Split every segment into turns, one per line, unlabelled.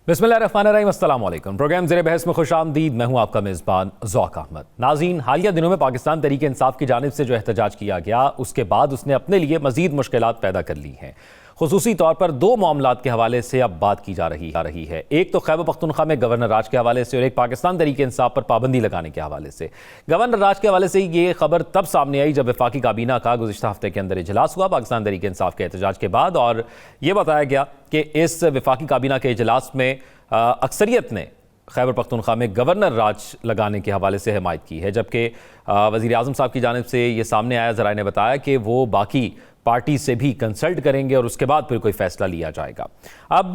बिस्मिल्लाहिर्रहमानिर्रहीम, अस्सलाम वालेकुम। प्रोग्राम ज़ेरे बहस में खुशामदीद। मैं हूँ आपका मेज़बान ज़ौक अहमद। नाज़रीन, हालिया दिनों में पाकिस्तान तहरीक इंसाफ की जानिब से जो एहतजाज किया गया, उसके बाद उसने अपने लिए मज़ीद मुश्किलात पैदा कर ली हैं। खुसूसी तौर पर दो मामलात के हवाले से अब बात की जा रही है। एक तो खैबर पख्तूनख्वा में गवर्नर राज के हवाले से और एक पाकिस्तान तहरीक इंसाफ पर पाबंदी लगाने के हवाले से। गवर्नर राज के हवाले से ये खबर तब सामने आई जब वफाकी काबीना का गुज़िश्ता हफ्ते के अंदर इजलास हुआ पाकिस्तान तहरीक इंसाफ के एहतजाज के बाद, और ये बताया गया कि इस वफाकी काबीना के इजलास में अक्सरियत ने खैबर पख्तूनख्वा में गवर्नर राज लगाने के हवाले से हिमायत की है, जबकि वज़ीर आज़म साहब की जानिब से ये सामने आया, ज़राए ने बताया कि वो बाकी पार्टी से भी कंसल्ट करेंगे और उसके बाद फिर कोई फ़ैसला लिया जाएगा। अब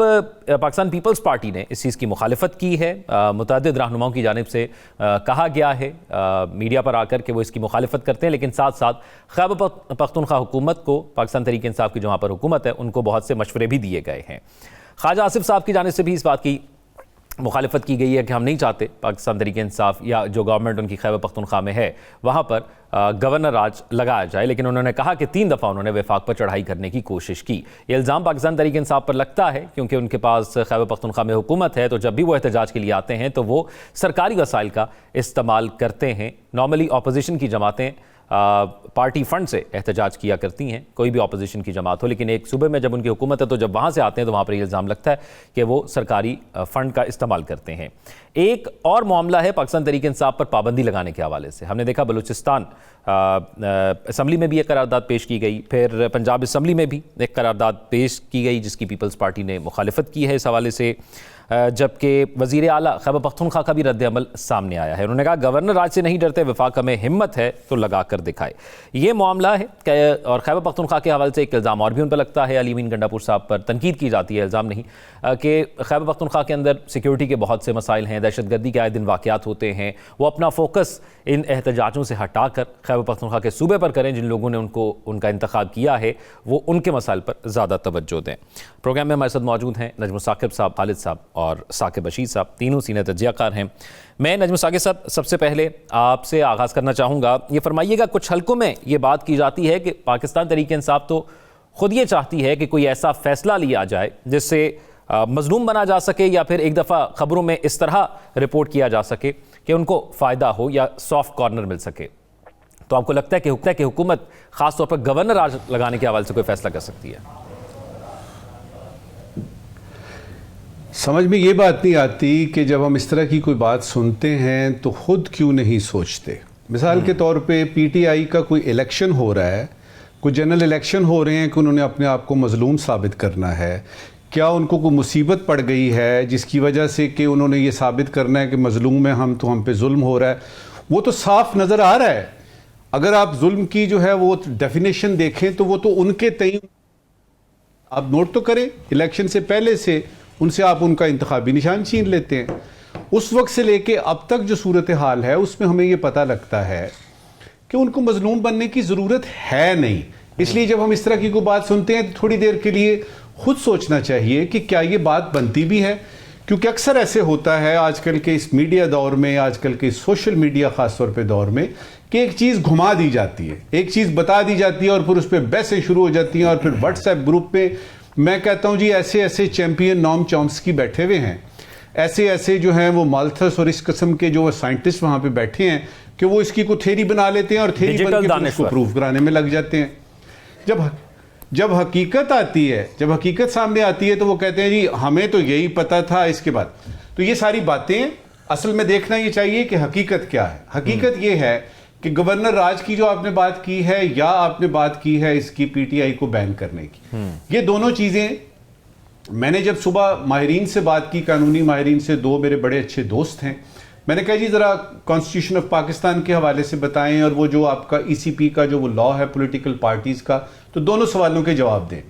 पाकिस्तान पीपल्स पार्टी ने इस चीज़ की मुखालिफत की है। मुतअद्दिद रहनुमाओं की जानिब से कहा गया है मीडिया पर आकर कि वो इसकी मुखालिफत करते हैं, लेकिन साथ साथ खैबर पख्तूनख्वा हुकूमत को, पाकिस्तान तहरीक इंसाफ की जो वहाँ पर हुकूमत है, उनको बहुत से मशवरे भी दिए गए हैं। ख्वाजा आसिफ साहब की जानिब से भी इस बात की मुखालिफत की गई है कि हम नहीं चाहते पाकिस्तान तहरीक इंसाफ या जो गवर्नमेंट उनकी खैबर पख्तूनख्वा में है वहाँ पर गवर्नर राज लगाया जाए, लेकिन उन्होंने कहा कि 3 दफ़ा उन्होंने वफाक पर चढ़ाई करने की कोशिश की। ये इल्ज़ाम पाकिस्तान तहरीक इंसाफ पर लगता है क्योंकि उनके पास खैबर पख्तूनख्वा में हुकूमत है, तो जब भी वो एहतजाज के लिए आते हैं तो वो सरकारी वसाइल का इस्तेमाल करते हैं। नॉर्मली अपोजिशन की जमातें पार्टी फ़ंड से एहतजाज किया करती हैं, कोई भी अपोजिशन की जमात हो, लेकिन एक सूबे में जब उनकी हुकूमत है तो जब वहाँ से आते हैं तो वहाँ पर इल्ज़ाम लगता है कि वो सरकारी फ़ंड का इस्तेमाल करते हैं। एक और मामला है पाकिस्तान तहरीक इंसाफ पर पाबंदी लगाने के हवाले से। हमने देखा बलूचिस्तान असम्बली में भी एक करारदाद पेश की गई, फिर पंजाब असम्बली में भी एक करारदाद पेश की गई जिसकी पीपल्स पार्टी ने मुखालिफत की है इस हवाले से, जबकि वज़ीर आला खैबर पख्तूनख्वा का भी रद्द-ए-अमल सामने आया है। उन्होंने कहा गवर्नर राज से नहीं डरते, वफाक में हिम्मत है तो लगा कर दिखाए। ये मामला है और खैबर पख्तूनख्वा के हवाले से एक इल्ज़ाम और भी उन पर लगता है। अली अमीन गंडापुर साहब पर तनकीद की जाती है, इल्ज़ाम नहीं, कि खैबर पख्तूनख्वा के अंदर सिक्योरिटी के बहुत से मसाइल हैं, दहशतगर्दी के आए दिन वाक़यात होते हैं। वो अपना फोकस इन एहतजाजों से हटा कर खैबर पख्तूनख्वा के सूबे पर करें। जिन लोगों ने उनका इंतखाब किया है वो उनके मसाइल पर ज़्यादा तवज्जो दें। प्रोग्राम में हमारे साथ मौजूद हैं नजम साकिब साहब, खालिद साहब और साकिब बशीर साहब, तीनों सीनियर तज्ज़ियाकार हैं। मैं नजम साकिब साहब सबसे पहले आपसे आगाज़ करना चाहूँगा। ये फरमाइएगा, कुछ हलकों में ये बात की जाती है कि पाकिस्तान तहरीक इंसाफ तो खुद ये चाहती है कि कोई ऐसा फ़ैसला लिया जाए जिससे मजलूम बना जा सके, या फिर एक दफ़ा ख़बरों में इस तरह रिपोर्ट किया जा सके कि उनको फ़ायदा हो या सॉफ्ट कॉर्नर मिल सके। तो आपको लगता है कि हुकूमत ख़ास तौर पर गवर्नर राज लगाने के हवाले से कोई फ़ैसला कर सकती है?
समझ में ये बात नहीं आती कि जब हम इस तरह की कोई बात सुनते हैं तो खुद क्यों नहीं सोचते। मिसाल के तौर पे पीटीआई का कोई इलेक्शन हो रहा है, कोई जनरल इलेक्शन हो रहे हैं कि उन्होंने अपने आप को मजलूम साबित करना है। क्या उनको कोई मुसीबत पड़ गई है जिसकी वजह से कि उन्होंने ये साबित करना है कि मजलूम है हम, तो हम पे जुल्म हो रहा है? वो तो साफ नज़र आ रहा है। अगर आप जुल्म की जो है वो डेफिनेशन देखें तो वो तो उनके तय, आप नोट तो करें, इलेक्शन से पहले से उनसे आप उनका इंतखाबी निशान छीन लेते हैं। उस वक्त से लेके अब तक जो सूरत हाल है उसमें हमें ये पता लगता है कि उनको मजलूम बनने की ज़रूरत है नहीं। इसलिए जब हम इस तरह की कोई बात सुनते हैं तो थोड़ी देर के लिए खुद सोचना चाहिए कि क्या ये बात बनती भी है, क्योंकि अक्सर ऐसे होता है आजकल के इस मीडिया दौर में, आजकल के सोशल मीडिया ख़ास तौर पे दौर में, कि एक चीज़ घुमा दी जाती है, एक चीज़ बता दी जाती है और फिर उस पर बहसें शुरू हो जाती हैं। और फिर व्हाट्सएप ग्रुप पे मैं कहता हूँ जी ऐसे ऐसे चैंपियन नॉम चॉम्स्की बैठे हुए हैं, ऐसे ऐसे जो हैं वो माल्थस और इस किस्म के जो साइंटिस्ट वहाँ पे बैठे हैं कि वो इसकी को थ्योरी बना लेते हैं और थ्योरी बन के उसको प्रूफ कराने में लग जाते हैं। जब हकीकत आती है, जब हकीकत सामने आती है तो वो कहते हैं जी हमें तो यही पता था। इसके बाद तो ये सारी बातें असल में देखना ये चाहिए कि हकीकत क्या है। हकीकत ये है कि गवर्नर राज की जो आपने बात की है या आपने बात की है इसकी पीटीआई को बैन करने की, ये दोनों चीजें मैंने जब सुबह माहिरीन से बात की, कानूनी माहिरीन से, दो मेरे बड़े अच्छे दोस्त हैं, मैंने कहा जी ज़रा कॉन्स्टिट्यूशन ऑफ पाकिस्तान के हवाले से बताएं और वो जो आपका ईसीपी का जो वो लॉ है पॉलिटिकल पार्टीज़ का, तो दोनों सवालों के जवाब दें।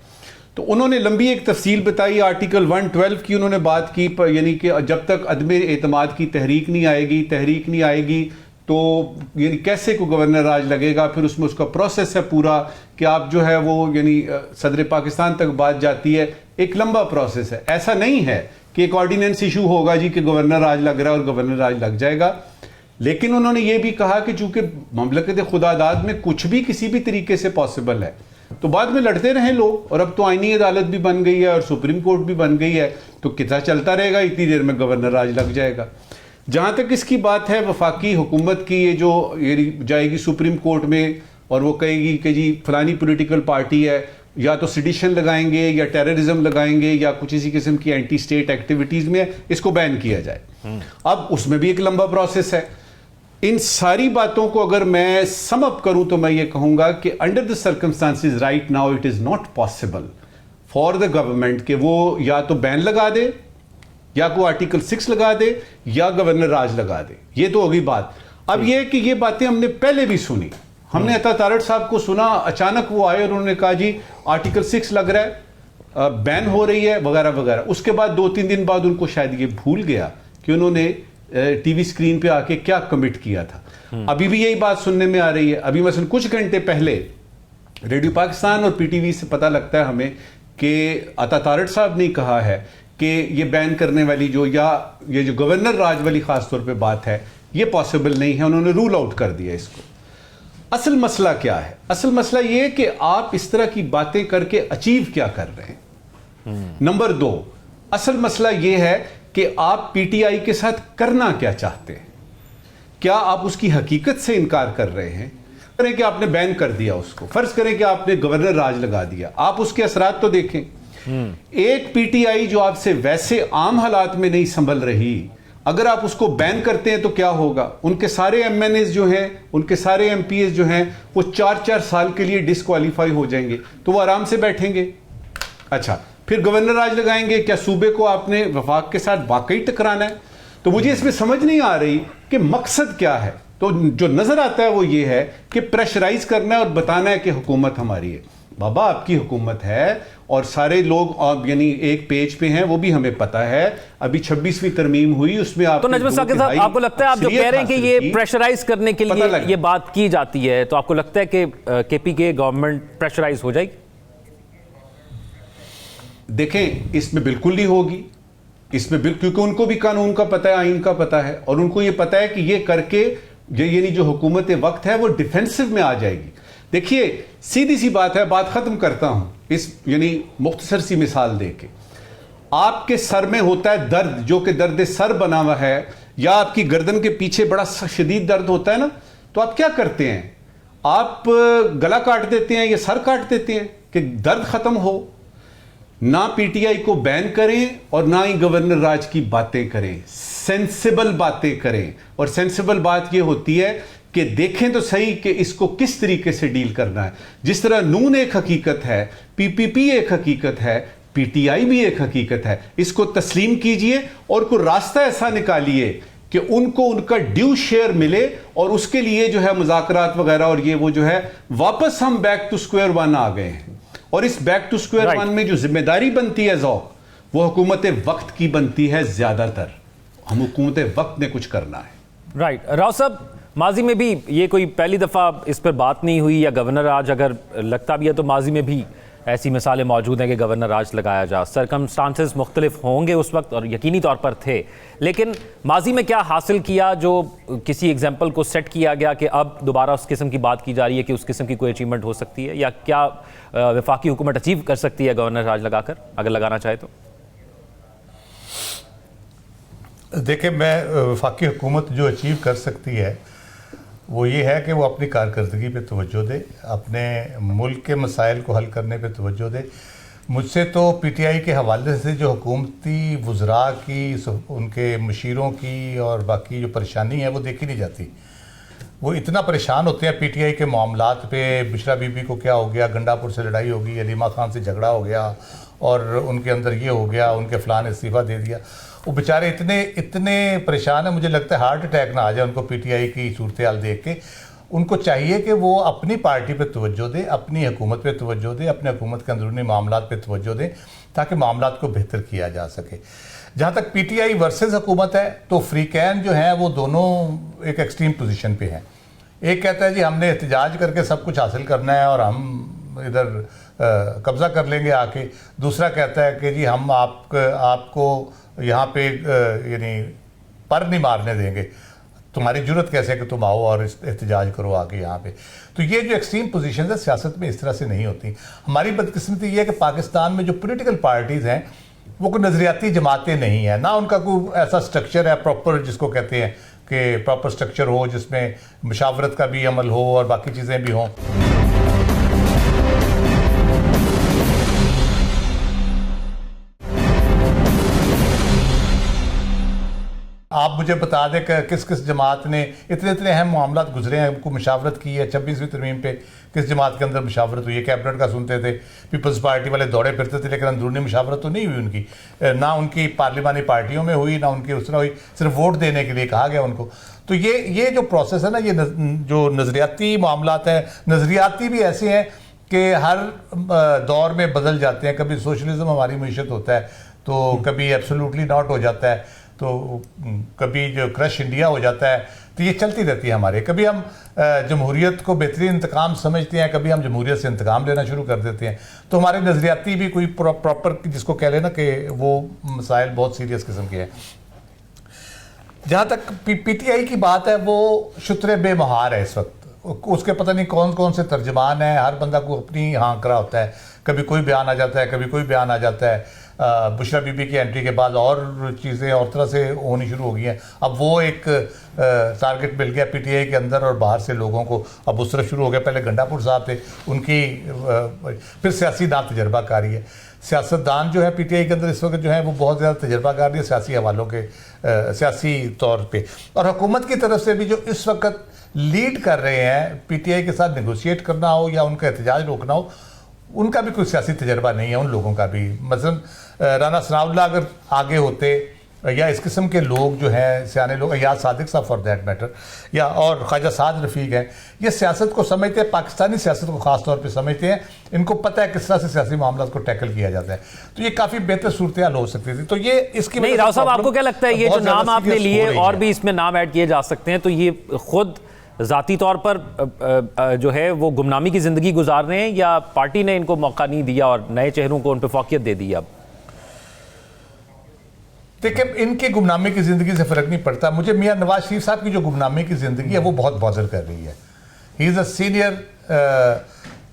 तो उन्होंने लंबी एक तफसील बताई, आर्टिकल 112 की उन्होंने बात की, यानी कि जब तक अदम एतमाद की तहरीक नहीं आएगी तो यानी कैसे को गवर्नर राज लगेगा। फिर उसमें उसका प्रोसेस है पूरा कि आप जो है वो यानी सदर पाकिस्तान तक बात जाती है, एक लंबा प्रोसेस है। ऐसा नहीं है कि एक ऑर्डिनेंस इशू होगा जी कि गवर्नर राज लग रहा है और गवर्नर राज लग जाएगा। लेकिन उन्होंने ये भी कहा कि चूंकि ममलकत खुदादाद में कुछ भी किसी भी तरीके से पॉसिबल है, तो बाद में लड़ते रहे लोग, और अब तो आईनी अदालत भी बन गई है और सुप्रीम कोर्ट भी बन गई है, तो कितना चलता रहेगा, इतनी देर में गवर्नर राज लग जाएगा। जहाँ तक इसकी बात है वफाकी हुकूमत की, ये जाएगी सुप्रीम कोर्ट में और वो कहेगी कि जी फलानी पॉलिटिकल पार्टी है, या तो सिडिशन लगाएंगे या टेररिज्म लगाएंगे या कुछ इसी किस्म की एंटी स्टेट एक्टिविटीज में इसको बैन किया जाए। अब उसमें भी एक लंबा प्रोसेस है। इन सारी बातों को अगर मैं सम अप करूं तो मैं ये कहूंगा कि under the circumstances right now it is not possible for the government कि वो या तो बैन लगा दे, या को आर्टिकल 6 लगा दे, या गवर्नर राज लगा दे। ये तो होगी बात। अब ये कि ये बातें हमने पहले भी सुनी, हमने अता तारड़ साहब को सुना, अचानक वो आए और उन्होंने कहा जी आर्टिकल 6 लग रहा है, बैन हो रही है वगैरह वगैरह। उसके बाद 2-3 दिन बाद उनको शायद ये भूल गया कि उन्होंने टीवी स्क्रीन पे आके क्या कमिट किया था। अभी भी यही बात सुनने में आ रही है। अभी मसलन कुछ घंटे पहले रेडियो पाकिस्तान और पीटीवी से पता लगता है हमें कि अता तारड़ साहब ने कहा है कि ये बैन करने वाली ये जो गवर्नर राज वाली खासतौर पे बात है, ये पॉसिबल नहीं है, उन्होंने रूल आउट कर दिया इसको। असल मसला क्या है? असल मसला ये कि आप इस तरह की बातें करके अचीव क्या कर रहे हैं। नंबर 2, असल मसला ये है कि आप पीटीआई के साथ करना क्या चाहते हैं। क्या आप उसकी हकीकत से इनकार कर रहे हैं? करें कि आपने बैन कर दिया उसको, फर्ज करें कि आपने गवर्नर राज लगा दिया, आप उसके असरात तो देखें। एक पीटीआई जो आपसे वैसे आम हालात में नहीं संभल रही, अगर आप उसको बैन करते हैं तो क्या होगा? उनके सारे एमएनएस जो हैं, उनके सारे एमपीएस जो हैं, वो 4-4 साल के लिए डिस्क्वालीफाई हो जाएंगे, तो वो आराम से बैठेंगे। अच्छा, फिर गवर्नर राज लगाएंगे, क्या सूबे को आपने वफाक के साथ वाकई टकराना है? तो मुझे इसमें समझ नहीं आ रही कि मकसद क्या है। तो जो नजर आता है वो ये है कि प्रेशराइज करना है और बताना है कि हुकूमत हमारी है। बाबा आपकी हुकूमत है और सारे लोग यानी एक पेज पे हैं, वो भी हमें पता है। अभी 26वीं तरमीम हुई, उसमें आप
तो नजम साकिब साहब, आपको लगता है आप जो कह रहे हैं कि ये प्रेशराइज करने के लिए ये बात की जाती है, तो आपको लगता है कि केपी के गवर्नमेंट प्रेशराइज हो जाएगी?
देखें, इसमें बिल्कुल नहीं होगी। इसमें क्योंकि उनको भी कानून का पता है, आइन का पता है, और उनको ये पता है कि ये करके यानी जो हुकूमत वक्त है वो डिफेंसिव में आ जाएगी। देखिए, सीधी सी बात है, बात खत्म करता हूं इस यानी मुख्तसर सी मिसाल देके। आपके सर में होता है दर्द, जो कि दर्द सर बना हुआ है, या आपकी गर्दन के पीछे बड़ा शदीद दर्द होता है ना, तो आप क्या करते हैं? आप गला काट देते हैं या सर काट देते हैं कि दर्द खत्म हो। ना पीटीआई को बैन करें और ना ही गवर्नर राज की बातें करें, सेंसिबल बातें करें। और सेंसिबल बात यह होती है कि देखें तो सही कि इसको किस तरीके से डील करना है। जिस तरह नून एक हकीकत है, पीपीपी एक हकीकत है, पीटीआई भी एक हकीकत है। इसको तस्लीम कीजिए और कोई रास्ता ऐसा निकालिए कि उनको उनका ड्यू शेयर मिले, और उसके लिए जो है मुज़ाकरात वगैरह और ये वो जो है, वापस हम बैक टू स्क्वायर वन आ गए हैं। और इस बैक टू स्क्वायर वन में जो जिम्मेदारी बनती है ज़ौक, वो हुकूमत वक्त की बनती है ज्यादातर। हम हुकूमत वक्त ने कुछ करना है।
राइट। राव साहब, माजी में भी ये कोई पहली दफ़ा इस पर बात नहीं हुई, या गवर्नर राज अगर लगता भी है तो माजी में भी ऐसी मिसालें मौजूद हैं कि गवर्नर राज लगाया जा, सरकमस्टांसेस मुख्तलिफ होंगे उस वक्त और यकीनी तौर पर थे, लेकिन माजी में क्या हासिल किया जो किसी एग्जाम्पल को सेट किया गया कि अब दोबारा उस किस्म की बात की जा रही है कि उस किस्म की कोई अचीवमेंट हो सकती है, या क्या वफाकी हुकूमत अचीव कर सकती है गवर्नर राज लगाकर, अगर लगाना चाहे तो?
देखिए, मैं वफाकी हुकूमत जो अचीव कर सकती है वो ये है कि वो अपनी कारकर्दगी पे तवज्जो दे, अपने मुल्क के मसाइल को हल करने पे तवज्जो दे। मुझसे तो पीटीआई के हवाले से जो हुकूमती वज़रा की, उनके मशीरों की और बाकी जो परेशानी है वो देखी नहीं जाती। वो इतना परेशान होते हैं पीटीआई के मामलात पे, बिशरा बीबी को क्या हो गया, गंडापुर से लड़ाई हो गई, अलीमा खान से झगड़ा हो गया और उनके अंदर ये हो गया, उनके फ़लाँ ने इस्तीफ़ा दे दिया। वो बेचारे इतने परेशान हैं, मुझे लगता है हार्ट अटैक ना आ जाए उनको पीटीआई की सूरत हाल देख के। उनको चाहिए कि वो अपनी पार्टी पे तवज्जो दे, अपनी हुकूमत पे तवज्जो दे, अपने हुकूमत के अंदरूनी मामलात पे तवज्जो दे, ताकि मामलात को बेहतर किया जा सके। जहाँ तक पीटीआई वर्सेस हुकूमत है, तो फ्रीकैन जो है वो दोनों एक एक्सट्रीम पोजीशन पे हैं। एक कहता है जी हमने एहतजाज करके सब कुछ हासिल करना है और हम इधर कब्ज़ा कर लेंगे आके। दूसरा कहता है कि जी हम आपको यहाँ पे यानी पर नहीं मारने देंगे। तुम्हारी जरूरत कैसे है कि तुम आओ और एहतजाज करो आके यहाँ पे। तो ये जो एक्सट्रीम पोजीशन है सियासत में इस तरह से नहीं होती। हमारी बदकिस्मती ये है कि पाकिस्तान में जो पॉलिटिकल पार्टीज़ हैं वो कोई नज़रियाती जमातें नहीं है, ना उनका कोई ऐसा स्ट्रक्चर है प्रॉपर जिसको कहते हैं कि प्रॉपर स्ट्रक्चर हो जिसमें मुशावरत का भी अमल हो और बाकी चीज़ें भी हों। आप मुझे बता दें कि किस किस जमात ने इतने इतने अहम मामला गुजरे हैं, उनको मुशावरत की है 26वीं तरमीम पे, किस जमात के अंदर मुशावरत हुई है? कैबिनेट का सुनते थे, पीपल्स पार्टी वाले दौड़े फिरते थे, लेकिन अंदरूनी मुशावरत तो नहीं हुई उनकी, ना उनकी पार्लिमानी पार्टियों में हुई, ना उनकी उस तरह हुई, सिर्फ वोट देने के लिए कहा गया उनको। तो ये जो प्रोसेस है ना, ये जो नज़रियाती मामलात हैं, नज़रियाती भी ऐसे हैं कि हर दौर में बदल जाते हैं। कभी सोशलिज्म हमारी मीशत होता है, तो कभी एब्सोल्युटली नॉट हो जाता है, तो कभी जो क्रश इंडिया हो जाता है। तो ये चलती रहती है हमारे। कभी हम जमहूरियत को बेहतरीन इंतकाम समझते हैं, कभी हम जमहूरियत से इंतकाम लेना शुरू कर देते हैं। तो हमारे नज़रियाती भी कोई प्रॉपर जिसको कह लेना कि वो मसाइल बहुत सीरियस किस्म के हैं। जहाँ तक पीटीआई की बात है, वो शुतरे बेमहार है इस वक्त। उसके पता नहीं कौन कौन से तर्जमान हैं, हर बंदा को अपनी हाँकरा होता है। कभी कोई बयान आ जाता है, कभी कोई बयान आ जाता है। बुशरा बीबी की एंट्री के बाद और चीज़ें और तरह से होनी शुरू हो गई हैं। अब वो एक टारगेट मिल गया पीटीआई के अंदर और बाहर से लोगों को। अब उस तरह शुरू हो गया। पहले गंडापुर साहब थे, उनकी फिर सियासी ना तजर्बाकारी है। सियासतदान जो है पीटीआई के अंदर इस वक्त जो है वो बहुत ज़्यादा तजर्बाकार है सियासी हवालों के, सियासी तौर पे। और हुकूमत की तरफ से भी जो इस वक्त लीड कर रहे हैं पीटीआई के साथ नेगोशिएट करना हो या उनका एहतजाज रोकना हो, उनका भी कोई सियासी तजर्बा नहीं है उन लोगों का भी। मसलन राना सनाउल्लाह अगर आगे होते, या इस किस्म के लोग जो हैं सियाने लोग, या सादिक साहब फॉर दैट मैटर, या और ख्वाजा साद रफ़ीक हैं, ये सियासत को समझते हैं, पाकिस्तानी सियासत को ख़ास तौर पे समझते हैं। इनको पता है किस तरह से सियासी मामला को टैकल किया जाता है। तो ये काफ़ी बेहतर सूरत हाल हो सकती थी। तो ये इसकी
नहीं, राव साहब आपको क्या लगता है ये जो नाम आपने लिए और भी इसमें नाम ऐड किए जा सकते हैं, तो ये खुद ज़ाती तौर पर जो है वो गुमनामी की ज़िंदगी गुजार रहे हैं, या पार्टी ने इनको मौका नहीं दिया और नए चेहरों को उन पर फौकियत दे दी? अब
देखिए, इनकी गुमनामी की ज़िंदगी से फ़र्क नहीं पड़ता। मुझे मियां नवाज शरीफ साहब की जो गुमनामी की ज़िंदगी है वो बहुत बॉदर कर रही है। He is a senior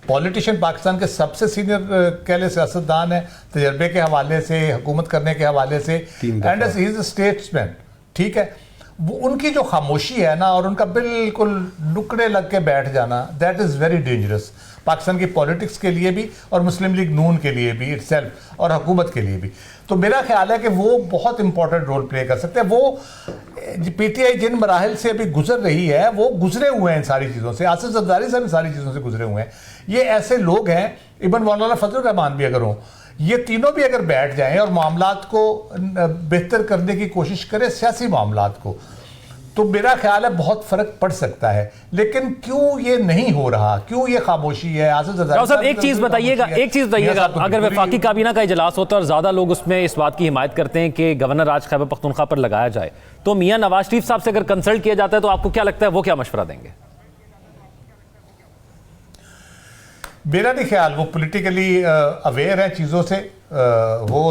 politician, Pakistan के सबसे सीनियर कह ले सियासतदान है, तजर्बे के हवाले से, हुकूमत करने के हवाले से, and he is a statesman. ठीक है, वो उनकी जो खामोशी है ना, और उनका बिल्कुल नुकड़े लग के बैठ जाना, that is very dangerous Pakistan की पॉलिटिक्स के लिए भी और मुस्लिम लीग नून के लिए भी इटसेल्फ, और हुकूमत के लिए भी। तो मेरा ख्याल है कि वो बहुत इंपॉर्टेंट रोल प्ले कर सकते हैं। वो पीटीआई जिन मराहल से अभी गुजर रही है वो गुजरे हुए हैं इन सारी चीज़ों से। आसिफ जरदारी साहब इन सारी चीज़ों से गुजरे हुए हैं। ये ऐसे लोग हैं, इब्न मौलाना फजल रहमान भी अगर हों, ये तीनों भी अगर बैठ जाएं और मामलात को बेहतर करने की कोशिश करें, सियासी मामलात को, तो मेरा ख्याल है बहुत फर्क पड़ सकता है। लेकिन क्यों ये नहीं हो रहा, क्यों ये खामोशी है?
साहब एक चीज बताइएगा, अगर वफाकी काबीना का इजलास होता है और ज्यादा लोग उसमें इस बात की हिमायत करते हैं कि गवर्नर राज खैबर पख्तूनख्वा पर लगाया जाए, तो मियां नवाज शरीफ साहब से अगर कंसल्ट किया जाता है तो आपको क्या लगता है वो क्या मशवरा देंगे?
मेरा नहीं ख्याल वो पॉलिटिकली अवेयर है चीज़ों से। वो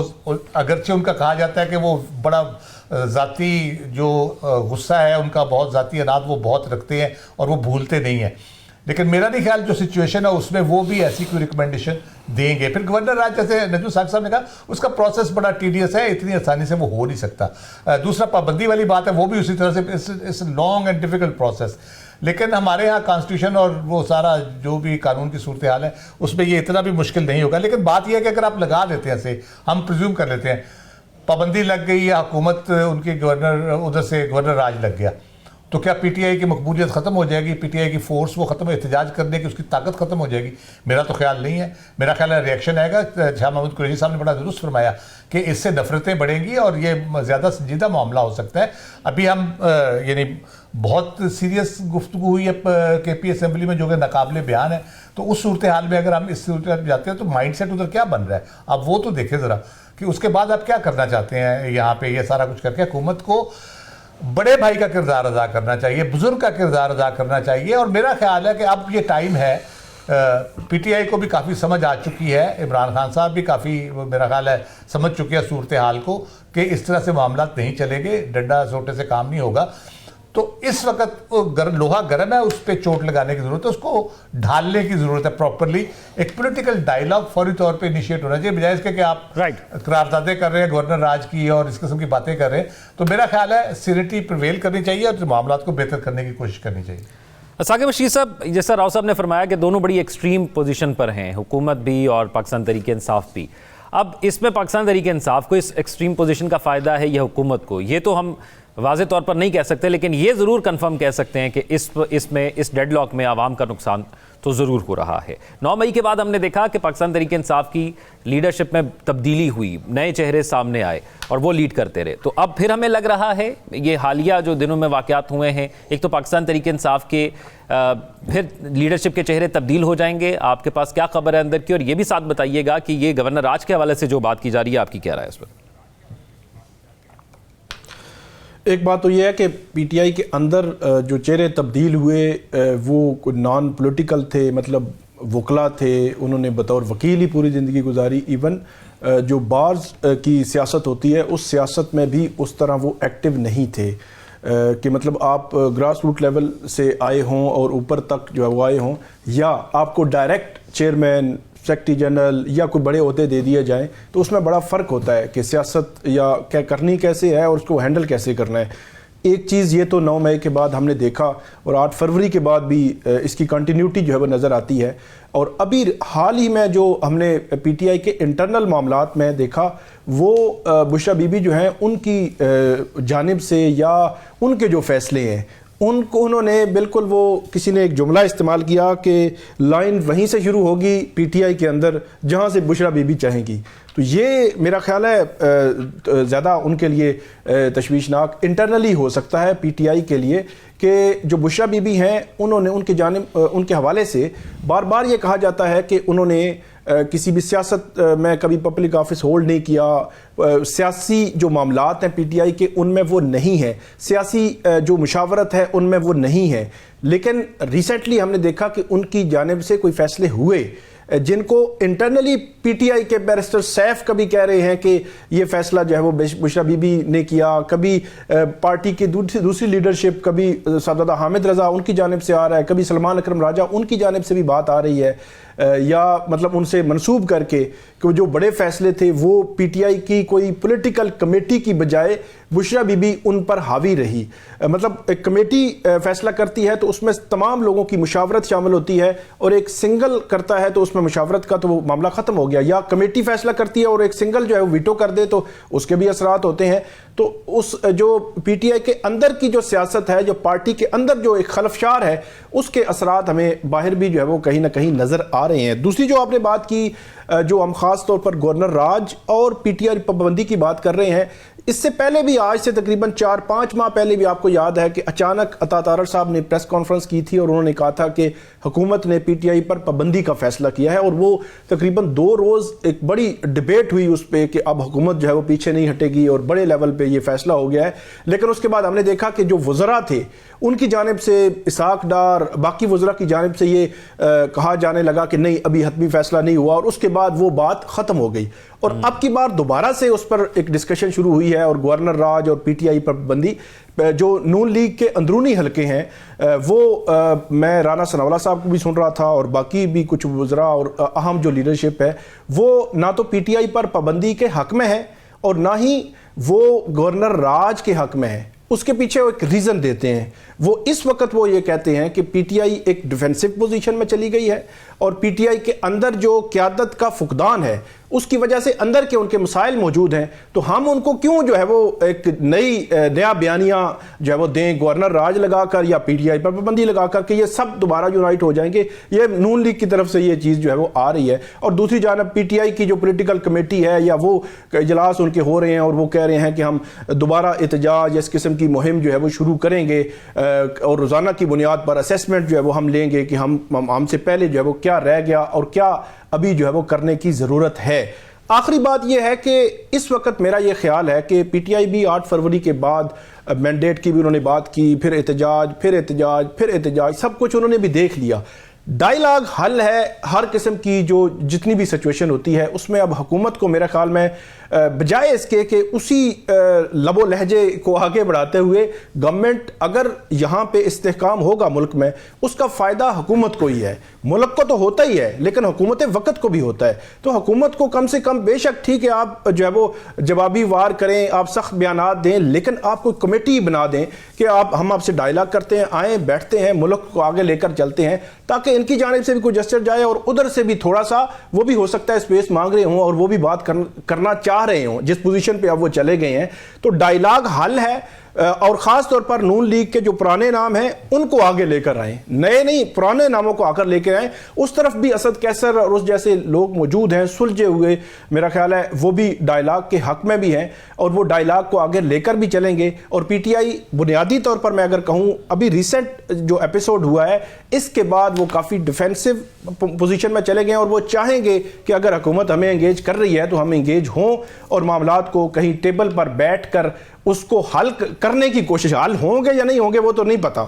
अगरचे उनका कहा जाता है कि वो बड़ा ज़ाती जो गुस्सा है उनका, बहुत ज़ाती अनाद वो बहुत रखते हैं और वो भूलते नहीं हैं, लेकिन मेरा नहीं ख्याल जो सिचुएशन है उसमें वो भी ऐसी कोई रिकमेंडेशन देंगे। फिर गवर्नर राज, जैसे नजमुल साकिब साहब ने कहा, उसका प्रोसेस बड़ा टीडियस है, इतनी आसानी से वो हो नहीं सकता। दूसरा पाबंदी वाली बात है, वो भी उसी तरह से it's long and difficult process. लेकिन हमारे यहाँ कॉन्स्टिट्यूशन और वो सारा जो भी कानून की सूरत हाल है उसमें ये इतना भी मुश्किल नहीं होगा। लेकिन बात यह है कि अगर आप लगा देते हैं, ऐसे हम प्रिज्यूम कर लेते हैं पाबंदी लग गई या हुकूमत उनके गवर्नर उधर से गवर्नर राज लग गया, तो क्या पीटीआई की मकबूलियत ख़त्म हो जाएगी? पीटीआई की फोर्स वो ख़त्म, एहतजाज करने की उसकी ताकत ख़त्म हो जाएगी? मेरा तो ख्याल नहीं है। मेरा ख्याल है रिएक्शन आएगा। शाह महमूद कुरैशी साहब ने बड़ा दुरुस्त फरमाया कि इससे नफरतें बढ़ेंगी और ये ज़्यादा संजीदा मामला हो सकता है। अभी हम यानी बहुत सीरियस गुफ्तगू हुई है केपी असेंबली में जो कि नाकाबिले बयान है, तो उस सूरत हाल में अगर हम इस सूरत हाल में जाते हैं तो माइंड सेट उधर क्या बन रहा है, आप वो तो देखें ज़रा कि उसके बाद आप क्या करना चाहते हैं। यहाँ पे ये सारा कुछ करके हुकूमत को बड़े भाई का किरदार अदा करना चाहिए, बुजुर्ग का किरदार अदा करना चाहिए। और मेरा ख्याल है कि अब ये टाइम है, पीटीआई को भी काफ़ी समझ आ चुकी है, इमरान खान साहब भी काफ़ी मेरा ख्याल है समझ चुके हैं सूरत हाल को कि इस तरह से मामला नहीं चलेंगे, डंडा सोटे से काम नहीं होगा। तो इस वक्त वो लोहा गर्म है, उस पर चोट लगाने की जरूरत है, उसको ढालने की जरूरत है प्रॉपरली। एक पॉलिटिकल डायलॉग फौरी तौर पे इनिशिएट होना चाहिए, बजाय इसके कि आप करारदादे कर रहे हैं गवर्नर राज की और इस किस्म की बातें कर रहे हैं। तो मेरा ख्याल है सीरियसली प्रिवेल करनी चाहिए और मामला को बेहतर करने की कोशिश करनी चाहिए।
साकिब बशीर साहब, जैसा राव साहब ने फरमाया कि दोनों बड़ी एक्सट्रीम पोजीशन पर हैं, हुकूमत भी और पाकिस्तान तहरीक इंसाफ भी। अब इसमें पाकिस्तान तहरीक इंसाफ को इस एक्सट्रीम पोजीशन का फ़ायदा है या हुकूमत को, ये तो हम वाज़े तौर पर नहीं कह सकते, लेकिन ये ज़रूर कंफर्म कह सकते हैं कि इस डेडलॉक में आवाम का नुकसान तो ज़रूर हो रहा है। 9 मई के बाद हमने देखा कि पाकिस्तान तहरीक इंसाफ की लीडरशिप में तब्दीली हुई, नए चेहरे सामने आए और वो लीड करते रहे। तो अब फिर हमें लग रहा है ये हालिया जो दिनों में वाक़यात हुए हैं, एक तो पाकिस्तान तहरीक इंसाफ के फिर लीडरशिप के चेहरे तब्दील हो जाएंगे। आपके पास क्या खबर है अंदर की, और ये भी साथ बताइएगा कि ये गवर्नर राज के हवाले से जो बात की जा रही है, आपकी क्या राय है इस पर?
एक बात तो यह है कि पीटीआई के अंदर जो चेहरे तब्दील हुए वो नॉन पॉलिटिकल थे, मतलब वकला थे, उन्होंने बतौर वकील ही पूरी ज़िंदगी गुजारी। इवन जो बार्स की सियासत होती है उस सियासत में भी उस तरह वो एक्टिव नहीं थे कि मतलब आप ग्रास रूट लेवल से आए हों और ऊपर तक जो है वो आए हों, या आपको डायरेक्ट चेयरमैन, सेक्रेटरी जनरल या कोई बड़े ओहदे दे दिए जाएं। तो उसमें बड़ा फ़र्क होता है कि सियासत या क्या करनी कैसे है और उसको हैंडल कैसे करना है। एक चीज़ ये तो 9 मई के बाद हमने देखा और 8 फरवरी के बाद भी इसकी कंटिन्यूटी जो है वो नज़र आती है। और अभी हाल ही में जो हमने पीटीआई के इंटरनल मामलात में देखा, वो बुशरा बीबी जो हैं उनकी जानिब से या उनके जो फैसले हैं उनको उन्होंने बिल्कुल, वो किसी ने एक जुमला इस्तेमाल किया कि लाइन वहीं से शुरू होगी पीटीआई के अंदर जहां से बुशरा बीबी चाहेंगी। तो ये मेरा ख्याल है ज़्यादा उनके लिए तशवीशनाक इंटरनली हो सकता है पीटीआई के लिए कि जो बुशरा बीबी हैं उन्होंने उनके हवाले से बार बार ये कहा जाता है कि उन्होंने किसी भी सियासत में कभी पब्लिक ऑफिस होल्ड नहीं किया, सियासी जो मामलात हैं पीटीआई के उनमें वो नहीं है, सियासी जो मुशावरत है उनमें वो नहीं है। लेकिन रिसेंटली हमने देखा कि उनकी जानिब से कोई फैसले हुए जिनको इंटरनली पीटीआई के बैरिस्टर सैफ कभी कह रहे हैं कि ये फैसला जो है वो बुशरा बीबी ने किया, कभी पार्टी की दूसरी लीडरशिप, कभी साहबजादा हामिद रजा उनकी जानिब से आ रहा है, कभी सलमान अकरम राजा उनकी जानिब से भी बात आ रही है, या मतलब उनसे मंसूब करके कि जो बड़े फैसले थे वो पीटीआई की कोई पॉलिटिकल कमेटी की बजाय बुशरा बीबी उन पर हावी रही। मतलब एक कमेटी फैसला करती है तो उसमें तमाम लोगों की मुशावरत शामिल होती है, और एक सिंगल करता है तो उसमें मुशावरत का तो वो मामला ख़त्म हो गया, या कमेटी फैसला करती है और एक सिंगल जो है वो वीटो कर दे तो उसके भी असरात होते हैं। तो उस जो पीटीआई के अंदर की जो सियासत है, जो पार्टी के अंदर जो एक खलफशार है, उसके असरात हमें बाहर भी जो है वो कहीं ना कहीं नज़र आ रहे हैं। दूसरी जो आपने बात की, जो हम ख़ास तौर पर गवर्नर राज और पीटीआई पाबंदी की बात कर रहे हैं, इससे पहले भी आज से तकरीबन 4-5 माह पहले भी आपको याद है कि अचानक अता तारड़ साहब ने प्रेस कॉन्फ्रेंस की थी और उन्होंने कहा था कि हुकूमत ने पीटीआई पर पाबंदी का फैसला किया है, और वो तकरीबन 2 रोज़ एक बड़ी डिबेट हुई उस पर कि अब हुकूमत जो है वो पीछे नहीं हटेगी और बड़े लेवल पे ये फैसला हो गया है। लेकिन उसके बाद हमने देखा कि जो वज़रा थे उनकी जानिब से, इसहाक डार, बाकी वज़रा की जानिब से ये कहा जाने लगा कि नहीं अभी हतमी फैसला नहीं हुआ, और उसके बाद वो बात ख़त्म हो गई। और अब की बार दोबारा से उस पर एक डिस्कशन शुरू हुई है, और गवर्नर राज और पीटीआई पर पाबंदी जो नून लीग के अंदरूनी हलके हैं वो मैं राना सनावला साहब को भी सुन रहा था और बाकी भी कुछ वज़रा और अहम जो लीडरशिप है वो ना तो पीटीआई पर पाबंदी के हक में है और ना ही वो गवर्नर राज के हक में है। उसके पीछे वो एक रीज़न देते हैं। वो इस वक्त वो ये कहते हैं कि पीटीआई एक डिफेंसिव पोजीशन में चली गई है और पीटीआई के अंदर जो क़यादत का फुकदान है उसकी वजह से अंदर के उनके मसाइल मौजूद हैं, तो हम उनको क्यों जो है वो एक नया बयानिया जो है वो दें गवर्नर राज लगाकर या पीटीआई पर पाबंदी लगाकर कि ये सब दोबारा यूनाइट हो जाएंगे। ये नून लीग की तरफ से ये चीज़ जो है वो आ रही है। और दूसरी जानब पीटीआई की जो पॉलिटिकल कमेटी है या वो इजलास उनके हो रहे हैं और वो कह रहे हैं कि हम दोबारा एहतजाज इस किस्म की मुहिम जो है वो शुरू करेंगे और रोज़ाना की बुनियाद पर असेसमेंट जो है वो हम लेंगे कि हमसे पहले जो है वो क्या रह गया और क्या अभी जो है वो करने की ज़रूरत है। आखिरी बात यह है कि इस वक्त मेरा ये ख्याल है कि पीटीआई भी 8 फरवरी के बाद मैंडेट की भी उन्होंने बात की, फिर एहतजाज, फिर एहतजाज, फिर एहतजाज, सब कुछ उन्होंने भी देख लिया। डायलॉग हल है हर किस्म की जो जितनी भी सिचुएशन होती है उसमें। अब हुकूमत को मेरे ख्याल में बजाय इसके कि उसी लबो लहजे को आगे बढ़ाते हुए गवर्नमेंट अगर यहाँ पे इस्तेहकाम होगा मुल्क में, उसका फ़ायदा हुकूमत को ही है। मुल्क को तो होता ही है लेकिन हुकूमत वक्त को भी होता है। तो हुकूमत को कम से कम, बेशक ठीक है आप जो है वो जवाबी वार करें, आप सख्त बयानात दें, लेकिन आप कोई कमेटी बना दें कि हम आपसे डायलॉग करते हैं, आएँ बैठते हैं, मुल्क को आगे लेकर चलते हैं, ताकि इनकी जानिब से भी कोई जस्टिस जाए और उधर से भी थोड़ा सा, वो भी हो सकता है स्पेस मांग रहे हों और वो भी बात करना चाह रहे हों जिस पोजीशन पे अब वो चले गए हैं। तो डायलॉग हल है और ख़ास तौर पर नून लीग के जो पुराने नाम हैं उनको आगे लेकर आए, नए नहीं पुराने नामों को आकर लेकर आए। उस तरफ भी असद कैसर और उस जैसे लोग मौजूद हैं सुलझे हुए, मेरा ख्याल है वो भी डायलॉग के हक में भी हैं और वो डायलॉग को आगे लेकर भी चलेंगे। और पीटीआई बुनियादी तौर पर मैं अगर कहूँ, अभी रिसेंट जो एपिसोड हुआ है इसके बाद वो काफ़ी डिफेंसिव पोजीशन में चले गए और वो चाहेंगे कि अगर हुकूमत हमें एंगेज कर रही है तो हम एंगेज हों और मामलात को कहीं टेबल पर बैठ कर उसको हल करने की कोशिश। हल होंगे या नहीं होंगे वो तो नहीं पता।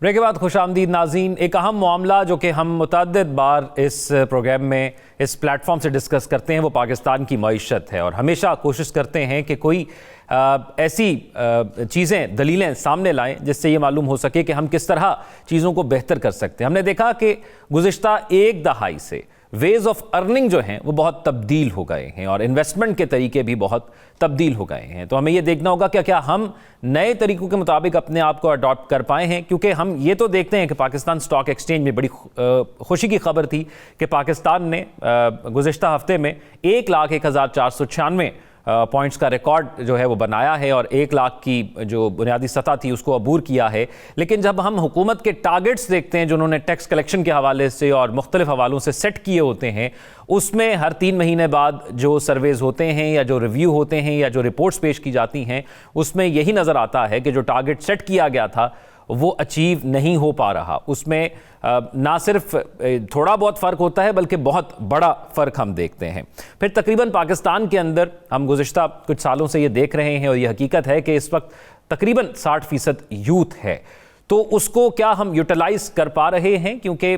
ब्रेक के बाद खुशामदीद नाज़रीन। एक अहम मामला जो कि हम मुतअद्दिद बार इस प्रोग्राम में, इस प्लेटफॉर्म से डिस्कस करते हैं, वो पाकिस्तान की मईशत है और हमेशा कोशिश करते हैं कि कोई ऐसी चीज़ें, दलीलें सामने लाएं जिससे ये मालूम हो सके कि हम किस तरह चीज़ों को बेहतर कर सकते हैं। हमने देखा कि गुज़िश्ता एक दहाई से वेज ऑफ अर्निंग जो हैं वो बहुत तब्दील हो गए हैं और इन्वेस्टमेंट के तरीके भी बहुत तब्दील हो गए हैं। तो हमें ये देखना होगा क्या हम नए तरीक़ों के मुताबिक अपने आप को अडॉप्ट कर पाए हैं, क्योंकि हम ये तो देखते हैं कि पाकिस्तान स्टॉक एक्सचेंज में बड़ी खुशी की खबर थी कि पाकिस्तान ने गुज़िश्ता हफ्ते में 1,01,496 पॉइंट्स का रिकॉर्ड जो है वो बनाया है और 1 लाख की जो बुनियादी सतह थी उसको अबूर किया है। लेकिन जब हम हुकूमत के टारगेट्स देखते हैं जो उन्होंने टैक्स कलेक्शन के हवाले से और मुख्तलिफ हवालों से सेट किए होते हैं, उसमें हर 3 महीने बाद जो सर्वेज होते हैं या जो रिव्यू होते हैं या जो रिपोर्ट्स पेश की जाती हैं, उसमें यही नज़र आता है कि जो टारगेट सेट किया गया था वो अचीव नहीं हो पा रहा। उसमें ना सिर्फ थोड़ा बहुत फ़र्क होता है बल्कि बहुत बड़ा फ़र्क हम देखते हैं। फिर तकरीबन पाकिस्तान के अंदर हम गुज़िश्ता कुछ सालों से ये देख रहे हैं और ये हकीकत है कि इस वक्त तकरीबन 60% यूथ है। तो उसको क्या हम यूटिलाइज़ कर पा रहे हैं? क्योंकि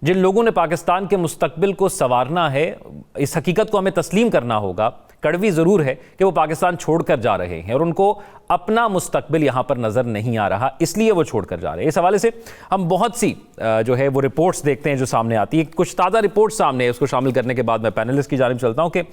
जिन लोगों ने पाकिस्तान के मुस्तकबिल को संवारना है, इस हकीकत को हमें तस्लीम करना होगा, कड़वी ज़रूर है कि वो पाकिस्तान छोड़कर जा रहे हैं और उनको अपना मुस्तकबिल यहाँ पर नज़र नहीं आ रहा, इसलिए वो छोड़कर जा रहे हैं। इस हवाले से हम बहुत सी जो है वो रिपोर्ट्स देखते हैं जो सामने आती है। कुछ ताज़ा रिपोर्ट सामने है, उसको शामिल करने के बाद मैं पैनलिस्ट की जानिब चलता हूँ कि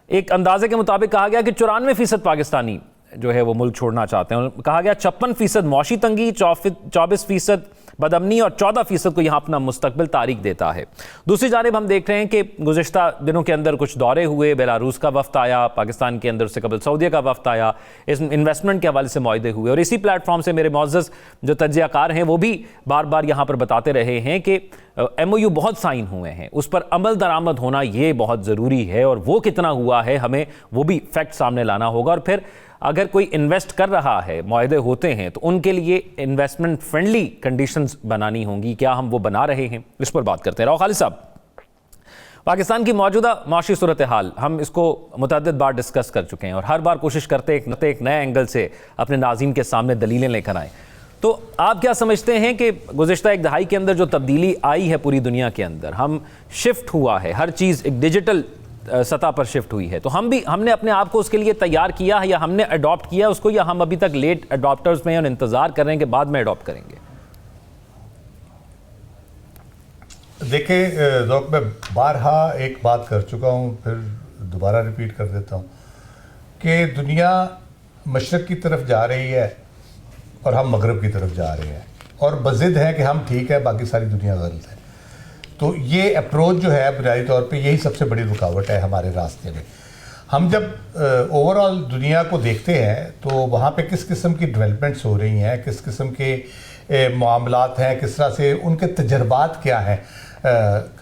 एक अंदाजे के मुताबिक कहा गया कि 94% पाकिस्तानी जो है वो मुल्क छोड़ना चाहते हैं। कहा गया 56% मौशी तंगी, 24% बदअमनी और 14% को यहाँ अपना मुस्तकबिल तारीख देता है। दूसरी जानिब हम देख रहे हैं कि गुज़िश्ता दिनों के अंदर कुछ दौरे हुए, बेलारूस का वफ्द आया पाकिस्तान के अंदर, उससे कबल सऊदीया का वफ्द आया, इस इन्वेस्टमेंट के हवाले से मुआहदे हुए और इसी प्लेटफॉर्म से मेरे मुअज़्ज़ज़ जो तज्ज़ियाकार हैं वो भी बार बार यहाँ पर बताते रहे हैं कि MOU बहुत साइन हुए हैं, उस पर अमल दरामद होना ये बहुत ज़रूरी है और वो कितना हुआ है हमें वो भी फैक्ट सामने लाना होगा। और फिर अगर कोई इन्वेस्ट कर रहा है, मुआहदे होते हैं, तो उनके लिए इन्वेस्टमेंट फ्रेंडली कंडीशंस बनानी होंगी, क्या हम वो बना रहे हैं? इस पर बात करते हैं। राव खालिद साहब, पाकिस्तान की मौजूदा माशी सूरत हाल हम इसको मुतअद्दिद बार डिस्कस कर चुके हैं और हर बार कोशिश करते हैं एक नए एंगल से अपने नाज़रीन के सामने दलीलें लेकर आएँ। तो आप क्या समझते हैं कि गुज़िश्ता एक दहाई के अंदर जो तब्दीली आई है पूरी दुनिया के अंदर, हम शिफ्ट हुआ है, हर चीज़ एक डिजिटल सतह पर शिफ्ट हुई है, तो हमने अपने आप को उसके लिए तैयार किया है या हमने अडॉप्ट किया उसको, या हम अभी तक लेट अडॉप्टर्स में और इंतज़ार कर रहे हैं कि बाद में अडॉप्ट करेंगे?
देखिए ज़ौक़, मैं बारहा एक बात कर चुका हूँ, फिर दोबारा रिपीट कर देता हूँ कि दुनिया मशरक़ की तरफ जा रही है और हम मगरब की तरफ जा रहे हैं और बज़िद है कि हम ठीक है, बाकी सारी दुनिया गलत है। तो ये अप्रोच जो है बुनियादी तौर पे यही सबसे बड़ी रुकावट है हमारे रास्ते में। हम जब ओवरऑल दुनिया को देखते हैं तो वहाँ पे किस किस्म की डेवलपमेंट्स हो रही हैं, किस किस्म के मामलात हैं, किस तरह से उनके तजर्बात क्या हैं,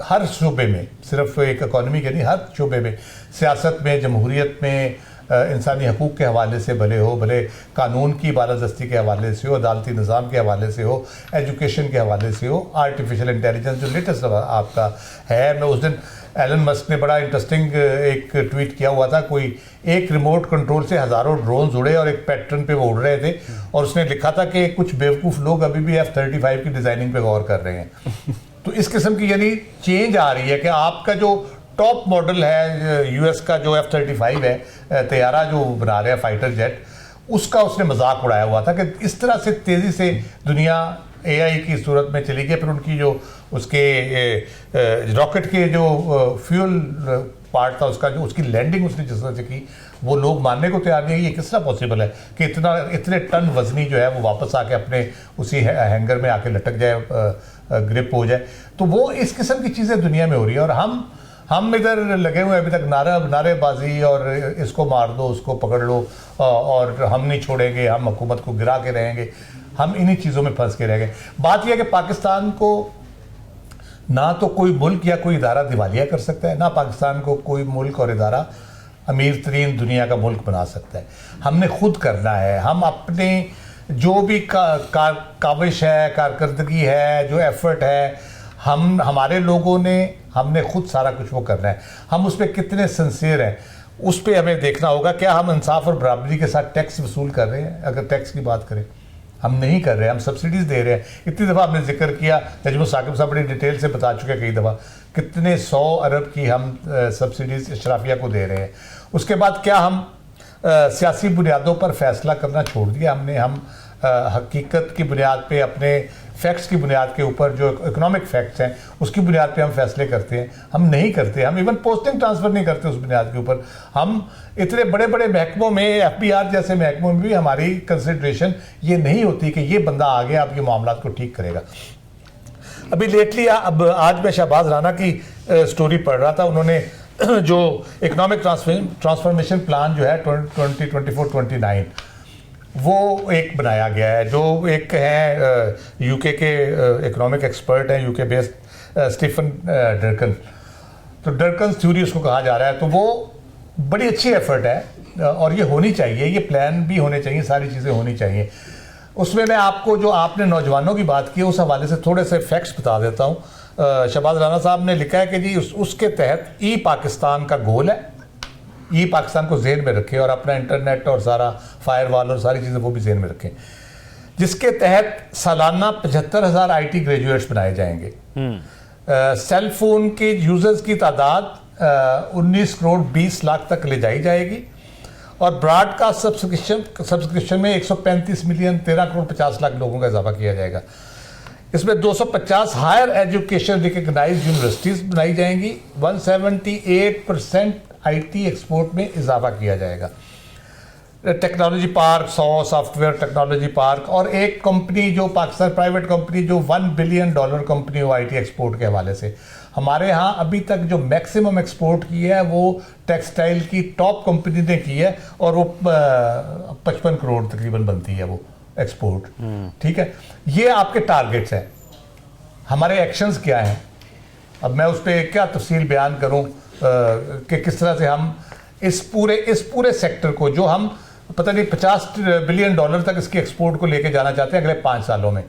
हर शोबे में, सिर्फ एक इकॉनमी के नहीं, हर शोबे में, सियासत में, जमहूरियत में, इंसानी हकूक़ के हवाले से भले हो, भले कानून की बालादस्ती के हवाले से हो, अदालती निज़ाम के हवाले से हो, एजुकेशन के हवाले से हो, आर्टिफिशियल इंटेलिजेंस जो लेटेस्ट आपका है। मैं उस दिन एलन मस्क ने बड़ा इंटरेस्टिंग एक ट्वीट किया हुआ था, कोई एक रिमोट कंट्रोल से हज़ारों ड्रोन्स उड़े और एक पैटर्न पे वो उड़ रहे थे, और उसने लिखा था कि कुछ बेवकूफ़ लोग अभी भी F-35 की डिज़ाइनिंग पे गौर कर रहे हैं। तो इस किस्म की यानी चेंज आ रही है कि आपका जो टॉप मॉडल है यूएस का जो F-35 है, तैयारा जो बना रहे हैं फाइटर जेट, उसका उसने मजाक उड़ाया हुआ था कि इस तरह से तेज़ी से दुनिया AI की सूरत में चली गई। फिर उनकी जो उसके रॉकेट के जो फ्यूल पार्ट था उसका, जो उसकी लैंडिंग उसने जिस तरह से की, वो लोग मानने को तैयार नहीं है। ये किस तरह पॉसिबल है कि इतने टन वजनी जो है वो वापस आके अपने उसी हैंगर में आके लटक जाए, ग्रिप हो जाए। तो वो इस किस्म की चीज़ें दुनिया में हो रही है, और हम इधर लगे हुए अभी तक नारेबाजी और इसको मार दो, उसको पकड़ लो, और हम नहीं छोड़ेंगे, हम हुकूमत को गिरा के रहेंगे। हम इन्हीं चीज़ों में फंस के रह गए। बात यह है कि पाकिस्तान को ना तो कोई मुल्क या कोई इदारा दिवालिया कर सकता है, ना पाकिस्तान को कोई मुल्क और इदारा अमीर तरीन दुनिया का मुल्क बना सकता है। हमने खुद करना है। हम अपने जो भी काविश है, कारकर्दगी है, जो एफर्ट है, हमारे लोगों ने, हमने खुद सारा कुछ वो करना है। हम उस पर कितने सिंसियर हैं उस पर हमें देखना होगा। क्या हम इंसाफ और बराबरी के साथ टैक्स वसूल कर रहे हैं? अगर टैक्स की बात करें, हम नहीं कर रहे हैं, हम सब्सिडीज़ दे रहे हैं। इतनी दफ़ा हमने जिक्र किया, नजम साकिब साहब बड़ी डिटेल से बता चुके हैं कई दफ़ा, कितने 100 अरब की हम सब्सिडीज़ इशराफिया को दे रहे हैं। उसके बाद क्या हम सियासी बुनियादों पर फैसला करना छोड़ दिया हमने? हम हकीकत की बुनियाद पे, अपने फैक्ट्स की बुनियाद के ऊपर, जो इकोनॉमिक फैक्ट्स हैं उसकी बुनियाद पे हम फैसले करते हैं? हम नहीं करते। हम इवन पोस्टिंग ट्रांसफ़र नहीं करते उस बुनियाद के ऊपर। हम इतने बड़े बड़े महकमों में, FBR जैसे महकमों में भी हमारी कंसिड्रेशन ये नहीं होती कि ये बंदा आ गया, अब ये मामला को ठीक करेगा। अभी लेटली अब आज मैं शहबाज राना की स्टोरी पढ़ रहा था। उन्होंने जो इकोनॉमिक ट्रांसफॉर्मेशन प्लान जो है 2024-29 वो एक बनाया गया है, जो एक है UK के इकोनॉमिक एक्सपर्ट हैं, UK बेस्ड स्टीफन डर्कन। तो डर्कन थ्योरी उसको कहा जा रहा है। तो वो बड़ी अच्छी एफर्ट है और ये होनी चाहिए, ये प्लान भी होने चाहिए, सारी चीज़ें होनी चाहिए। उसमें मैं आपको, जो आपने नौजवानों की बात की, उस हवाले से थोड़े से फैक्ट्स बता देता हूँ। शहबाज राना साहब ने लिखा है कि जी उसके तहत ई पाकिस्तान का गोल है। ई पाकिस्तान को जेहन में रखें और अपना इंटरनेट और सारा फायरवॉल और सारी चीज़ें वो भी जेहन में रखें, जिसके तहत सालाना 75,000 IT ग्रेजुएट्स बनाए जाएंगे। सेल फोन के यूजर्स की तादाद 19 करोड़ 20 लाख तक ले जाई जाएगी, और ब्रॉडकास्ट सब्सक्रिप्शन में 135 मिलियन 13 करोड़ 50 लाख लोगों का इजाफा किया जाएगा। इसमें 250 हायर एजुकेशन रिकग्नाइज्ड यूनिवर्सिटीज़ बनाई जाएंगी। 178% IT एक्सपोर्ट में इजाफा किया जाएगा। Technology park 100 software technology park, और एक कंपनी जो पाकिस्तान प्राइवेट कंपनी जो $1 बिलियन कंपनी हो IT एक्सपोर्ट के हवाले से। हमारे यहाँ अभी तक जो मैक्सिमम एक्सपोर्ट की है वो टेक्सटाइल की टॉप कंपनी ने की है, और वो 55 करोड़ तकरीबन बनती है वो एक्सपोर्ट। ठीक है, ये आपके टारगेट्स हैं। हमारे एक्शंस क्या हैं? अब मैं उस पर क्या तफसील बयान करूं कि किस तरह से हम इस पूरे सेक्टर को, जो हम पता नहीं $50 बिलियन तक इसकी एक्सपोर्ट को लेके जाना चाहते हैं अगले 5 सालों में,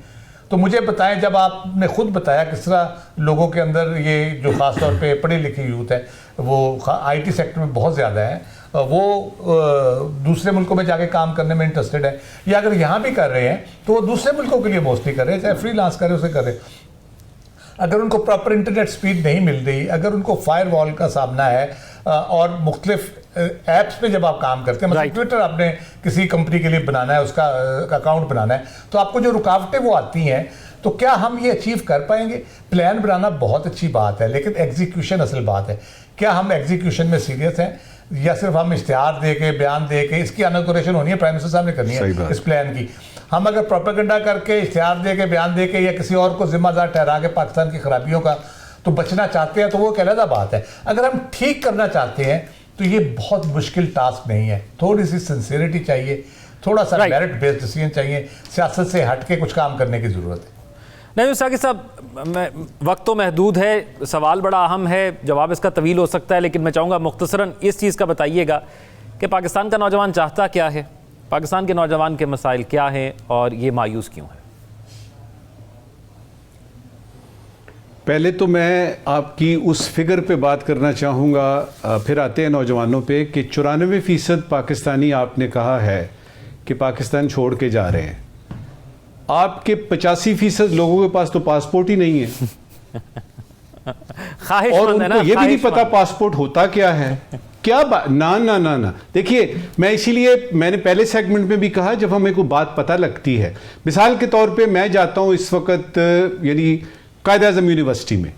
तो मुझे बताएं, जब आपने खुद बताया किस तरह लोगों के अंदर ये जो ख़ास तौर पे पढ़ी लिखी यूथ है वो IT सेक्टर में बहुत ज़्यादा है, वो दूसरे मुल्कों में जाके काम करने में इंटरेस्टेड है, या अगर यहाँ भी कर रहे हैं तो वो दूसरे मुल्कों के लिए मोस्टली कर रहे हैं, चाहे फ्रीलांस कर रहे उसे कर रहे हैं। अगर उनको प्रॉपर इंटरनेट स्पीड नहीं मिल रही, अगर उनको फायरवॉल का सामना है, और मुख्तलिफ ऐप्स पे जब आप काम करते हैं, मतलब ट्विटर आपने किसी कंपनी के लिए बनाना है, उसका अकाउंट बनाना है, तो आपको जो रुकावटें वो आती हैं, तो क्या हम ये अचीव कर पाएंगे? प्लान बनाना बहुत अच्छी बात है, लेकिन एग्जीक्यूशन असल बात है। क्या हम एग्जीक्यूशन में सीरियस हैं, या सिर्फ हम इश्तिहार दे के, बयान दे के? इसकी इनॉग्रेशन होनी है, प्राइम मिनिस्टर साहब ने करनी है इस प्लान की। हम अगर प्रोपेगेंडा करके, इश्तिहार दे के, बयान दे के, या किसी और को जिम्मेदार ठहरा के पाकिस्तान की खराबियों का तो बचना चाहते हैं, तो वो एक अलग बात है। अगर हम ठीक करना चाहते हैं तो ये बहुत मुश्किल टास्क नहीं है। थोड़ी सी सिंसियरिटी चाहिए, थोड़ा सा मेरिट बेस्ड डिसीजन चाहिए, सियासत से हट के कुछ काम करने की ज़रूरत है।
नहीं साकिब साहब, वक्त तो महदूद है, सवाल बड़ा अहम है, जवाब इसका तवील हो सकता है, लेकिन मैं चाहूँगा मुख्तसरन इस चीज़ का बताइएगा कि पाकिस्तान का नौजवान चाहता क्या है, पाकिस्तान के नौजवान के मसाइल क्या हैं और ये मायूस क्यों है?
पहले तो मैं आपकी उस फिगर पे बात करना चाहूँगा, फिर आते हैं नौजवानों पे, कि 94% पाकिस्तानी आपने कहा है कि पाकिस्तान छोड़ के जा रहे हैं। आपके 85% लोगों के पास तो पासपोर्ट ही नहीं है और उनको ये भी नहीं पता पासपोर्ट होता क्या है। क्या बात, ना ना ना ना। देखिए, मैं इसीलिए मैंने पहले सेगमेंट में भी कहा, जब हमें कोई बात पता लगती है, मिसाल के तौर पे मैं जाता हूं इस वक्त यानी कायद-ए-आज़म यूनिवर्सिटी में,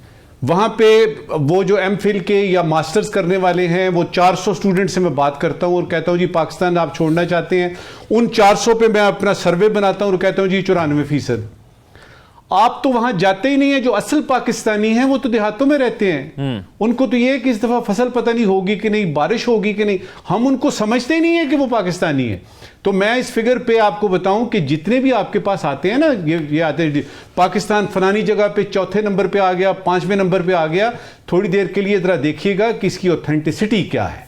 वहाँ पे वो जो एमफिल के या मास्टर्स करने वाले हैं, वो 400 स्टूडेंट से मैं बात करता हूँ और कहता हूँ जी पाकिस्तान आप छोड़ना चाहते हैं। उन 400 पे मैं अपना सर्वे बनाता हूँ और कहता हूँ जी 94%। आप तो वहां जाते ही नहीं है। जो असल पाकिस्तानी हैं वो तो देहातों में रहते हैं, उनको तो ये है कि इस दफा फसल पता नहीं होगी कि नहीं, बारिश होगी कि नहीं, हम उनको समझते ही नहीं है कि वो पाकिस्तानी है। तो मैं इस फिगर पे आपको बताऊं कि जितने भी आपके पास आते हैं ना, ये आते हैं पाकिस्तान फलानी जगह पे चौथे नंबर पे आ गया, 5वें नंबर पे आ गया, थोड़ी देर के लिए जरा देखिएगा कि इसकी ऑथेंटिसिटी क्या है।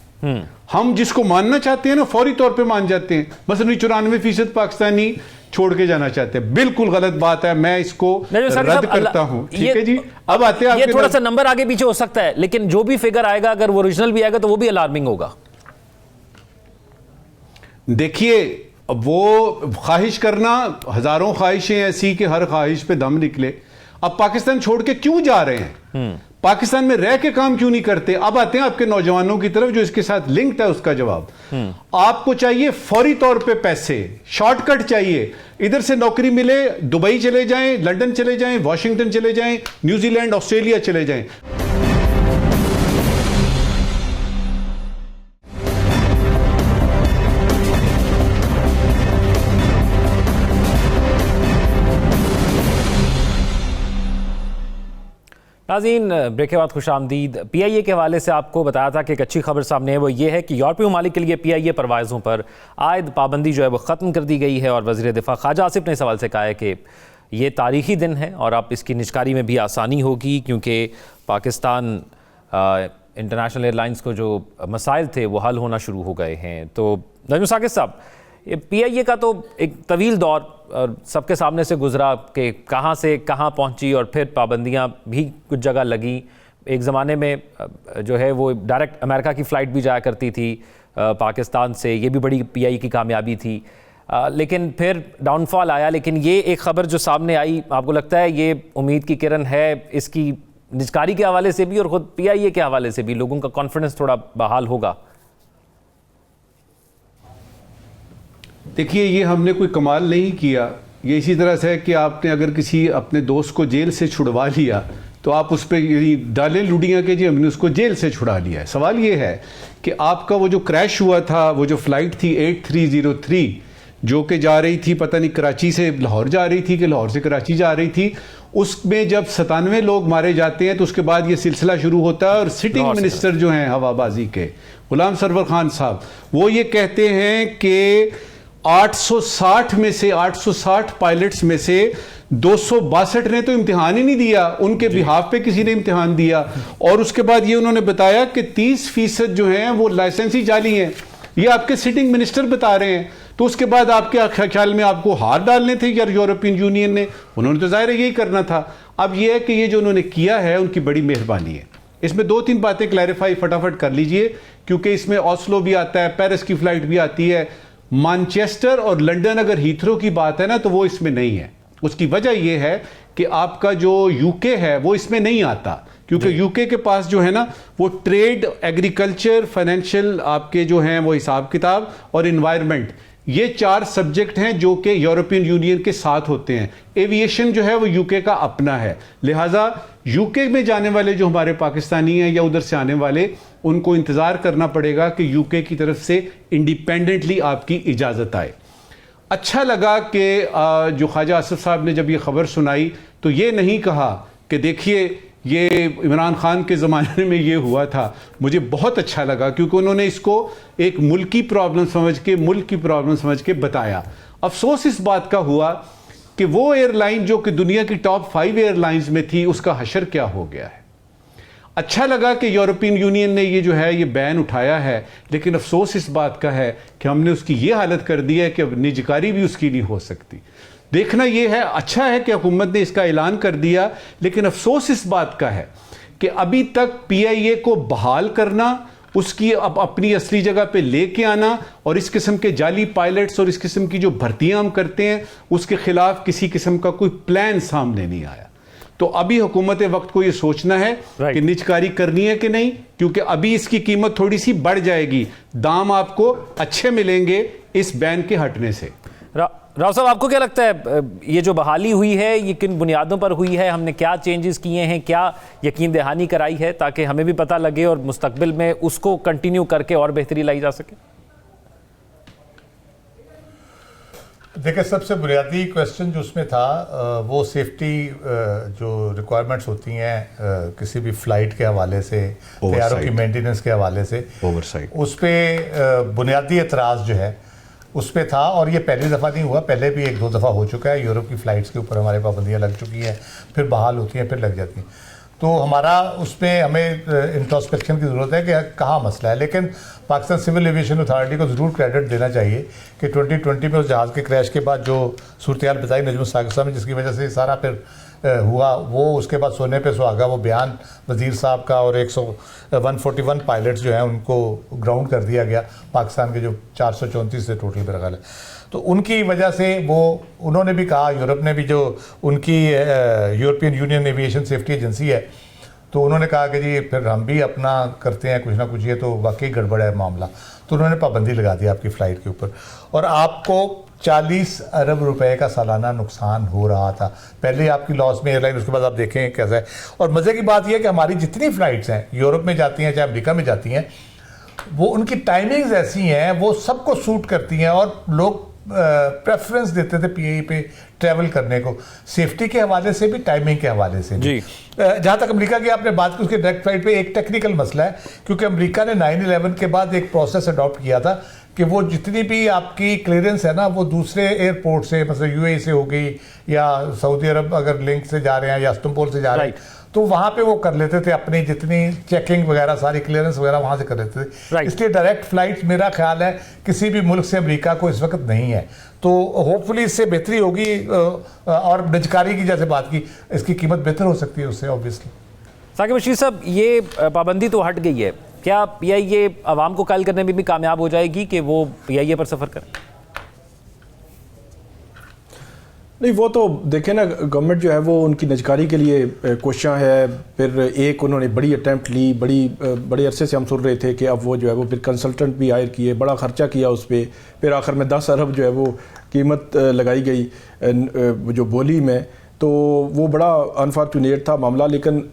हम जिसको मानना चाहते हैं ना फौरी तौर पे मान जाते हैं। मसलन 94% पाकिस्तानी छोड़ के जाना चाहते हैं, बिल्कुल गलत बात है, मैं इसको रद्द करता हूं। ठीक है जी, अब आते हैं,
ये थोड़ा सा नंबर आगे पीछे हो सकता है, लेकिन जो भी फिगर आएगा अगर वो ओरिजिनल भी आएगा तो वो भी अलार्मिंग होगा।
देखिए, वो ख्वाहिश करना, हजारों ख्वाहिशें ऐसी कि हर ख्वाहिश पे दम निकले। अब पाकिस्तान छोड़ के क्यों जा रहे हैं, पाकिस्तान में रह के काम क्यों नहीं करते? अब आते हैं आपके नौजवानों की तरफ जो इसके साथ लिंक्ड है, उसका जवाब आपको चाहिए फौरी तौर पे पैसे, शॉर्टकट चाहिए। इधर से नौकरी मिले, दुबई चले जाएं, लंदन चले जाएं, वॉशिंगटन चले जाएं, न्यूजीलैंड, ऑस्ट्रेलिया चले जाएं।
नाज़रीन, ब्रेक के बाद खुशामदीद। PIA के हवाले से आपको बताया था कि एक अच्छी खबर सामने है, वो ये है कि यूरोपीय ममालिक के लिए PIA परवाज़ों पर आयद पाबंदी जो है वो ख़त्म कर दी गई है। और वज़ीर दिफ़ा ख्वाजा आसिफ ने इस सवाल से कहा है कि ये तारीख़ी दिन है और अब इसकी निजकारी में भी आसानी होगी, क्योंकि पाकिस्तान इंटरनेशनल एयरलाइंस को जो मसाइल थे वो हल होना शुरू हो गए हैं। तो नजम साकिब साहब, PIA का तो एक तवील दौर और सबके सामने से गुजरा कि कहाँ से कहाँ पहुँची और फिर पाबंदियाँ भी कुछ जगह लगी। एक ज़माने में जो है वो डायरेक्ट अमेरिका की फ़्लाइट भी जाया करती थी पाकिस्तान से, ये भी बड़ी PIA की कामयाबी थी। लेकिन फिर डाउनफॉल आया। लेकिन ये एक ख़बर जो सामने आई, आपको लगता है ये उम्मीद की किरण है इसकी निजकारी के हवाले से भी और ख़ुद PIA के हवाले से भी लोगों का कॉन्फिडेंस थोड़ा बहाल होगा?
देखिए, ये हमने कोई कमाल नहीं किया। ये इसी तरह से है कि आपने अगर किसी अपने दोस्त को जेल से छुड़वा लिया तो आप उस पर डाले लुडियाँ के जी हमने उसको जेल से छुड़ा लिया है। सवाल ये है कि आपका वो जो क्रैश हुआ था, वो जो फ़्लाइट थी 8303 जो कि जा रही थी, पता नहीं कराची से लाहौर जा रही थी कि लाहौर से कराची जा रही थी, उसमें जब 97 लोग मारे जाते हैं तो उसके बाद ये सिलसिला शुरू होता है। और सिटिंग मिनिस्टर जो हैं हवाबाजी के, गुलाम सरवर खान साहब, वो ये कहते हैं कि 860 में से 860 पायलट्स में से 262 ने तो इम्तिहान ही नहीं दिया, उनके बिहाफ पे किसी ने इम्तिहान दिया। और उसके बाद ये उन्होंने बताया कि 30% जो हैं वो लाइसेंस ही जाली हैं। ये आपके सिटिंग मिनिस्टर बता रहे हैं। तो उसके बाद आपके ख्याल में आपको हाथ डालने थे यार यूरोपियन यूनियन ने? उन्होंने तो जाहिर है यही करना था। अब ये है कि ये जो उन्होंने किया है उनकी बड़ी मेहरबानी है। इसमें 2-3 बातें क्लैरिफाई फटाफट कर लीजिए, क्योंकि इसमें ऑस्लो भी आता है, पेरिस की फ्लाइट भी आती है, मैनचेस्टर और लंदन अगर हीथ्रो की बात है ना तो वो इसमें नहीं है। उसकी वजह यह है कि आपका जो यूके है वो इसमें नहीं आता, क्योंकि यूके के पास जो है ना वो ट्रेड, एग्रीकल्चर, फाइनेंशियल आपके जो हैं वो हिसाब किताब और इन्वायरमेंट, ये 4 सब्जेक्ट हैं जो कि यूरोपियन यूनियन के साथ होते हैं। एविएशन जो है वो यूके का अपना है, लिहाजा यूके में जाने वाले जो हमारे पाकिस्तानी हैं या उधर से आने वाले, उनको इंतज़ार करना पड़ेगा कि यूके की तरफ से इंडिपेंडेंटली आपकी इजाज़त आए। अच्छा लगा कि जो ख्वाजा आसिफ साहब ने जब ये खबर सुनाई तो ये नहीं कहा कि देखिए ये इमरान खान के ज़माने में ये हुआ था। मुझे बहुत अच्छा लगा क्योंकि उन्होंने इसको एक मुल्की प्रॉब्लम समझ के, मुल्क की प्रॉब्लम समझ के बताया। अफसोस इस बात का हुआ कि वो एयरलाइन जो कि दुनिया की टॉप 5 एयरलाइंस में थी, उसका हशर क्या हो गया है। अच्छा लगा कि यूरोपियन यूनियन ने ये जो है ये बैन उठाया है, लेकिन अफसोस इस बात का है कि हमने उसकी ये हालत कर दी है कि अब निजकारी भी उसकी नहीं हो सकती। देखना ये है, अच्छा है कि हुकूमत ने इसका ऐलान कर दिया, लेकिन अफसोस इस बात का है कि अभी तक PIA को बहाल करना, उसकी अब अपनी असली जगह पे लेके आना और इस किस्म के जाली पायलट्स और इस किस्म की जो भर्तियां हम करते हैं उसके खिलाफ किसी किस्म का कोई प्लान सामने नहीं आया। तो अभी हुकूमत वक्त को ये सोचना है कि निजकारी करनी है कि नहीं, क्योंकि अभी इसकी कीमत थोड़ी सी बढ़ जाएगी, दाम आपको अच्छे मिलेंगे इस बैन के हटने से।
राव साहब, आपको क्या लगता है ये जो बहाली हुई है ये किन बुनियादों पर हुई है? हमने क्या चेंजेस किए हैं, क्या यकीन दहानी कराई है ताकि हमें भी पता लगे और मुस्तकबिल में उसको कंटिन्यू करके और बेहतरी लाई जा सके?
देखिए, सबसे बुनियादी क्वेश्चन जो उसमें था वो सेफ्टी जो रिक्वायरमेंट्स होती हैं किसी भी फ्लाइट के हवाले से, तैयारों की मेंटेनेंस के हवाले से,
ओवरसाइट,
उस पर बुनियादी एतराज़ जो है उस पर था। और ये पहली दफ़ा नहीं हुआ, पहले भी 1-2 दफ़ा हो चुका है। यूरोप की फ़्लाइट्स के ऊपर हमारे पाबंदियाँ लग चुकी हैं, फिर बहाल होती हैं, फिर लग जाती हैं। तो हमारा उस पर हमें इंट्रोस्पेक्शन की ज़रूरत है कि कहाँ मसला है। लेकिन पाकिस्तान सिविल एविएशन अथॉरिटी को ज़रूर क्रेडिट देना चाहिए कि 2020 में उस जहाज़ के क्रैश के बाद जो सूरत हाल बताई नजमुल साकिब साहब ने, जिसकी वजह से सारा फिर हुआ, वो उसके बाद सोने पे सुहागा वो बयान वज़ीर साहब का, और 141 पायलट्स जो हैं उनको ग्राउंड कर दिया गया पाकिस्तान के जो 434 से टोटल मेरा ख्याल है। तो उनकी वजह से वो उन्होंने भी कहा, यूरोप ने भी, जो उनकी European union aviation safety agency है, तो उन्होंने कहा कि जी फिर हम भी अपना करते हैं कुछ ना कुछ, ये तो वाकई गड़बड़ है मामला। तो उन्होंने पाबंदी लगा दी आपकी फ़्लाइट के ऊपर, और आपको 40 अरब रुपए का सालाना नुकसान हो रहा था। पहले आपकी लॉस में एयरलाइन, उसके बाद आप देखें कैसा है। और मज़े की बात यह है कि हमारी जितनी फ़्लाइट्स हैं यूरोप में जाती हैं चाहे अमेरिका में जाती हैं, वो उनकी टाइमिंग्स ऐसी हैं, वो सबको सूट करती हैं, और लोग प्रेफरेंस देते थे PIA पे ट्रैवल करने को, सेफ्टी के हवाले से भी, टाइमिंग के हवाले से भी। जहाँ तक अमेरिका की आपने बात की, उसके डायरेक्ट फ्लाइट पे एक टेक्निकल मसला है, क्योंकि अमेरिका ने 9/11 के बाद एक प्रोसेस अडॉप्ट किया था कि वो जितनी भी आपकी क्लियरेंस है ना, वो दूसरे एयरपोर्ट से, मतलब UAE से हो गई, या सऊदी अरब अगर लिंक से जा रहे हैं या इस्तांबुल से जा रहे हैं, तो वहाँ पे वो कर लेते थे अपनी जितनी चेकिंग वगैरह, सारी क्लियरेंस वगैरह वहाँ से कर लेते थे। इसलिए डायरेक्ट फ्लाइट मेरा ख्याल है किसी भी मुल्क से अमेरिका को इस वक्त नहीं है। तो होपफुली इससे बेहतरी होगी, और निजकारी की जैसे बात की, इसकी कीमत बेहतर हो सकती है उससे ऑब्वियसली।
साकिब बशीर साहब, ये पाबंदी तो हट गई है, क्या PIA आवाम को कायल करने में भी कामयाब हो जाएगी कि वो PIA पर सफ़र करें?
नहीं, वो तो देखें ना, गवर्नमेंट जो है वो उनकी निजकारी के लिए कोशिशां है। फिर एक उन्होंने बड़ी अटैम्प्ट ली, बड़े अरसे से हम सुन रहे थे कि अब वो जो है वो फिर कंसल्टेंट भी हायर किए, बड़ा खर्चा किया उस पर, फिर आखिर में 10 अरब जो है वो कीमत लगाई गई जो बोली में। तो वो बड़ा अनफॉर्चुनेट था मामला। लेकिन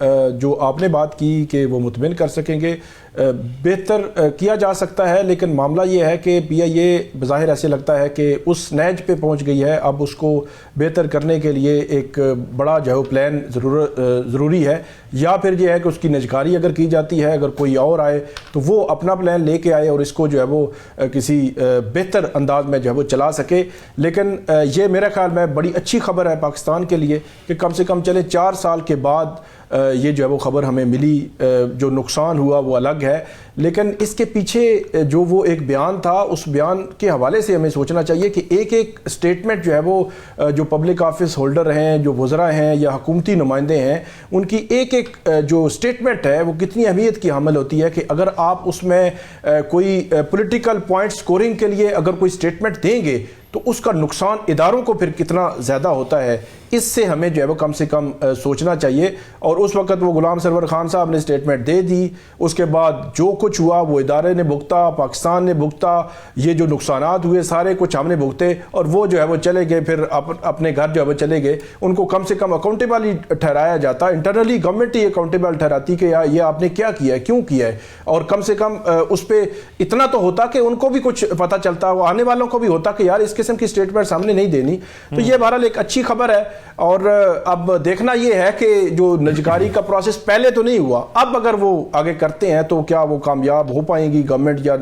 जो आपने बात की कि वो मुतमिन कर सकेंगे, बेहतर किया जा सकता है। लेकिन मामला ये है कि PIA बज़ाहिर ऐसे लगता है कि उस नैज पे पहुंच गई है, अब उसको बेहतर करने के लिए एक बड़ा जो है प्लान ज़रूरी है, या फिर ये है कि उसकी निजकारी अगर की जाती है, अगर कोई और आए तो वो अपना प्लान लेके आए और इसको जो है वो किसी बेहतर अंदाज में जो है वो चला सके। लेकिन ये मेरा ख्याल में बड़ी अच्छी खबर है पाकिस्तान के लिए कि कम से कम चले 4 साल के बाद ये जो है वो खबर हमें मिली। जो नुकसान हुआ वो अलग है, लेकिन इसके पीछे जो वो एक बयान था, उस बयान के हवाले से हमें सोचना चाहिए कि एक एक स्टेटमेंट जो है वो जो पब्लिक ऑफिस होल्डर हैं, जो वज़रा हैं या हुकूमती नुमाइंदे हैं, उनकी एक एक जो स्टेटमेंट है वो कितनी अहमियत की हामिल होती है कि अगर आप उसमें कोई पॉलिटिकल पॉइंट स्कोरिंग के लिए अगर कोई स्टेटमेंट देंगे तो उसका नुकसान इदारों को फिर कितना ज़्यादा होता है। इससे हमें जो है वो कम से कम सोचना चाहिए। और उस वक्त वो गुलाम सरवर खान साहब ने स्टेटमेंट दे दी, उसके बाद जो कुछ हुआ वो इदारे ने भुगता, पाकिस्तान ने भुगता, ये जो नुकसानात हुए सारे कुछ हमने भुगते, और वो जो है वो चले गए, फिर अपने घर जो है वो चले गए। उनको कम से कम अकाउंटेबल ही ठहराया जाता, इंटरनली गवर्नमेंट ही अकाउंटेबल ठहराती कि यार ये आपने क्या किया है, क्यों किया है, और कम से कम उस पर इतना तो होता कि उनको भी कुछ पता चलता, वो आने वालों को भी होता कि यार इस किस्म की स्टेटमेंट सामने नहीं देनी। तो ये बहरहाल एक अच्छी खबर है। और अब देखना यह है कि जो निजकारी का प्रोसेस पहले तो नहीं हुआ, अब अगर वो आगे करते हैं तो क्या वो कामयाब हो पाएंगी गवर्नमेंट, या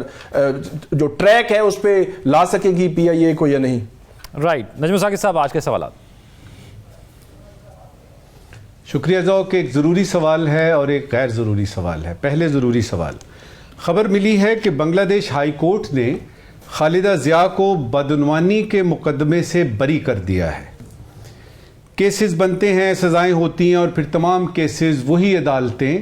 जो ट्रैक है उस पर ला सकेगी PIA को या नहीं।
राइट, नजमुल साकिब साहब, आज के सवाल।
शुक्रिया ज़ौक। एक ज़रूरी सवाल है और एक गैर ज़रूरी सवाल है। पहले ज़रूरी सवाल, खबर मिली है कि बांग्लादेश हाई कोर्ट ने खालिदा ज़िया को बदउनवानी के मुकदमे से बरी कर दिया है। केसेस बनते हैं, सज़ाएं होती हैं और फिर तमाम केसेस वही अदालतें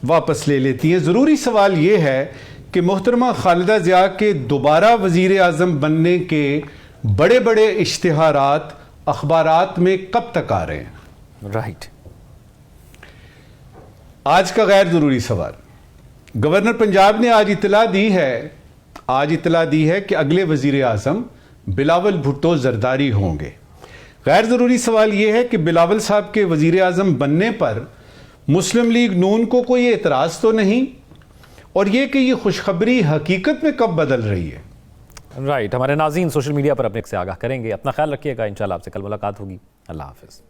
वापस ले लेती हैं। ज़रूरी सवाल ये है कि मोहतरमा खालिदा ज़िया के दोबारा वज़ीर आज़म बनने के बड़े बड़े इश्तिहारात अखबारात में कब तक आ रहे हैं?
राइट।
आज का गैर ज़रूरी सवाल, गवर्नर पंजाब ने आज इतला दी है कि अगले वज़ीर आज़म बिलावल भुट्टो जरदारी होंगे। गैर ज़रूरी सवाल यह है कि बिलावल साहब के वज़ीर आज़म बनने पर मुस्लिम लीग नून को कोई एतराज़ तो नहीं, और यह कि यह खुशखबरी हकीकत में कब बदल रही है?
राइट। हमारे नाज़रीन सोशल मीडिया पर अपने से आगाह करेंगे। अपना ख्याल रखिएगा। इंशाल्लाह आपसे कल मुलाकात होगी। अल्लाह हाफ़िज़।